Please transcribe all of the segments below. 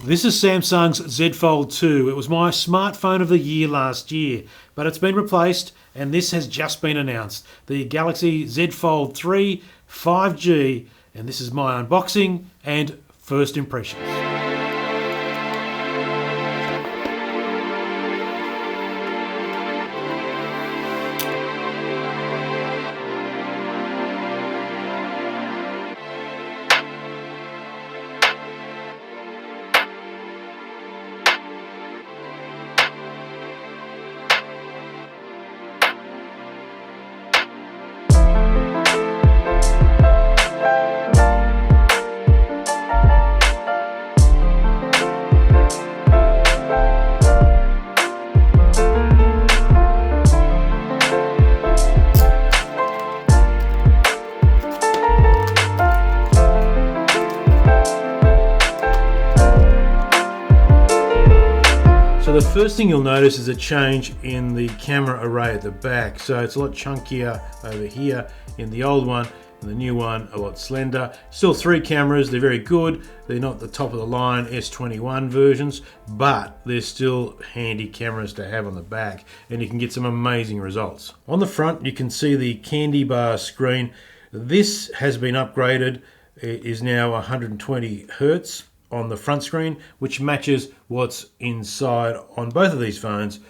This is Samsung's Z Fold 2. It was my smartphone of the year last year, but it's been replaced and this has just been announced. The Galaxy Z Fold 3 5G, and this is my unboxing and first impressions. So the first thing you'll notice is a change in the camera array at the back. So it's a lot chunkier over here in the old one, and the new one a lot slender. Still 3 cameras, they're very good. They're not the top of the line S21 versions, but they're still handy cameras to have on the back, and you can get some amazing results. On the front you can see the candy bar screen. This has been upgraded. It is now 120 Hertz on the front screen, which matches what's inside on both of these phones,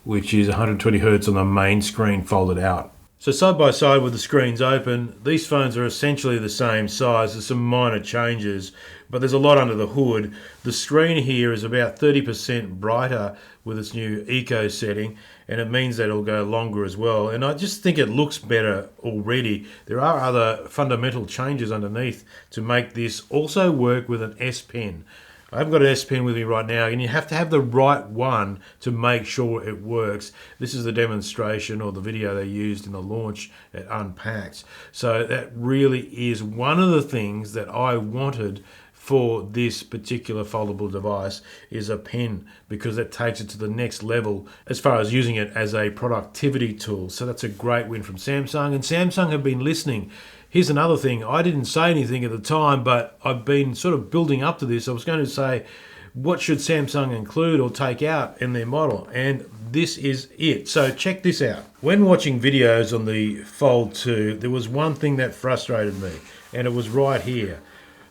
which is 120 Hertz on the main screen folded out. So side by side with the screens open, these phones are essentially the same size. There's some minor changes, but there's a lot under the hood. The screen here is about 30% brighter with its new eco setting, and it means that it'll go longer as well. And I just think it looks better already. There are other fundamental changes underneath to make this also work with an S Pen. I haven't got an S Pen with me right now, and you have to have the right one to make sure it works. This is the demonstration or the video they used in the launch at Unpacked. So that really is one of the things that I wanted for this particular foldable device, is a pen, because that takes it to the next level as far as using it as a productivity tool. So that's a great win from Samsung, and Samsung have been listening. Here's another thing, I didn't say anything at the time, but I've been sort of building up to this. I was going to say, what should Samsung include or take out in their model? And this is it. So check this out. When watching videos on the Fold 2, there was one thing that frustrated me, and it was right here.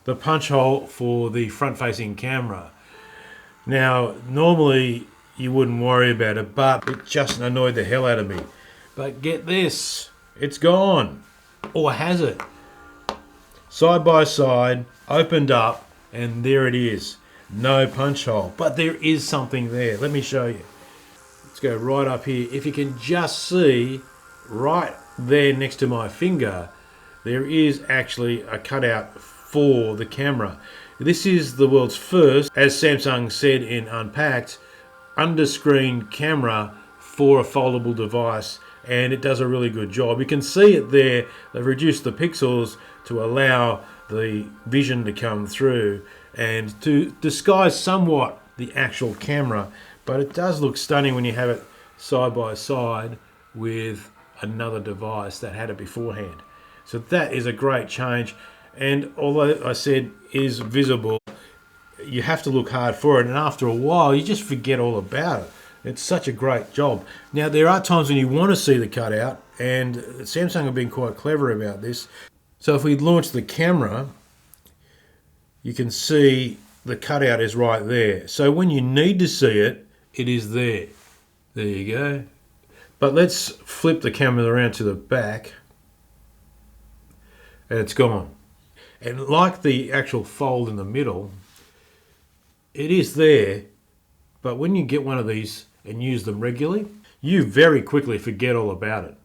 The punch hole for the front-facing camera. Now, normally you wouldn't worry about it, but it just annoyed the hell out of me. But get this, it's gone. Or has it? Side by side, opened up, and there it is. No punch hole, but there is something there. Let me show you. Let's go right up here. If you can just see right there next to my finger, there is actually a cutout for the camera. This is the world's first, as Samsung said in Unpacked, under-screen camera for a foldable device, and it does a really good job. You can see it there. They've reduced the pixels to allow the vision to come through and to disguise somewhat the actual camera, but it does look stunning when you have it side by side with another device that had it beforehand. So that is a great change. And although I said is visible, you have to look hard for it, and after a while you just forget all about it. It's such a great job. Now there are times when you want to see the cutout, and Samsung have been quite clever about this. So if we launch the camera, you can see the cutout is right there. So when you need to see it, it is there. There you go. But let's flip the camera around to the back, and it's gone. And like the actual fold in the middle, it is there, but when you get one of these and use them regularly, you very quickly forget all about it.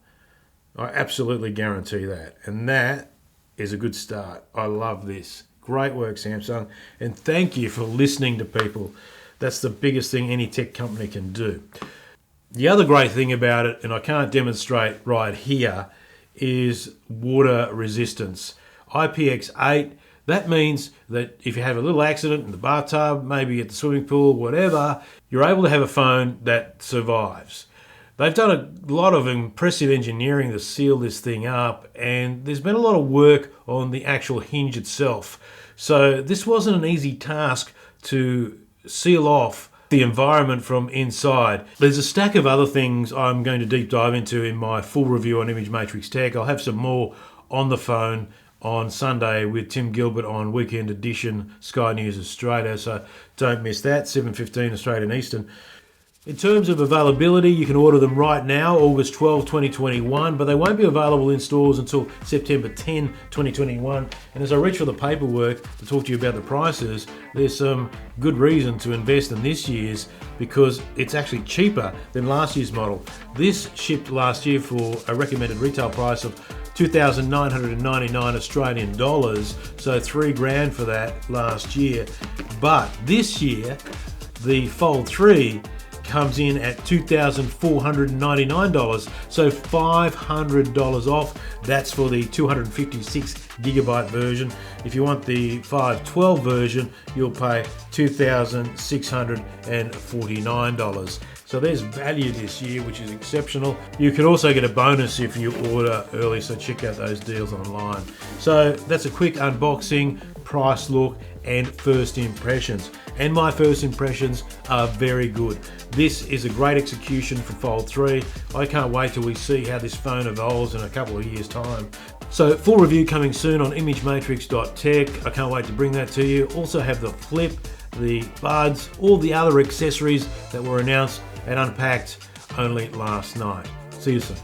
I absolutely guarantee that. And that is a good start. I love this. Great work, Samsung. And thank you for listening to people. That's the biggest thing any tech company can do. The other great thing about it, and I can't demonstrate right here, is water resistance. IPX8, that means that if you have a little accident in the bathtub, maybe at the swimming pool, whatever, you're able to have a phone that survives. They've done a lot of impressive engineering to seal this thing up, and there's been a lot of work on the actual hinge itself. So this wasn't an easy task to seal off the environment from inside. There's a stack of other things I'm going to deep dive into in my full review on Image Matrix Tech. I'll have some more on the phone on Sunday with Tim Gilbert on Weekend Edition, Sky News Australia, so don't miss that, 7:15 Australian Eastern. In terms of availability, you can order them right now, August 12, 2021, but they won't be available in stores until September 10, 2021. And as I reach for the paperwork to talk to you about the prices, there's some good reason to invest in this year's because it's actually cheaper than last year's model. This shipped last year for a recommended retail price of 2,999 Australian dollars, so $3,000 for that last year. But this year, the Fold 3 comes in at $2,499, so $500 off. That's for the 256 gigabyte version. If you want the 512 version, you'll pay $2,649. So there's value this year, which is exceptional. You can also get a bonus if you order early, so check out those deals online. So that's a quick unboxing, price look, and first impressions. And my first impressions are very good. This is a great execution for Fold 3. I can't wait till we see how this phone evolves in a couple of years' time. So full review coming soon on imagematrix.tech. I can't wait to bring that to you. Also have the Flip, the Buds, all the other accessories that were announced and unpacked only last night. See you soon.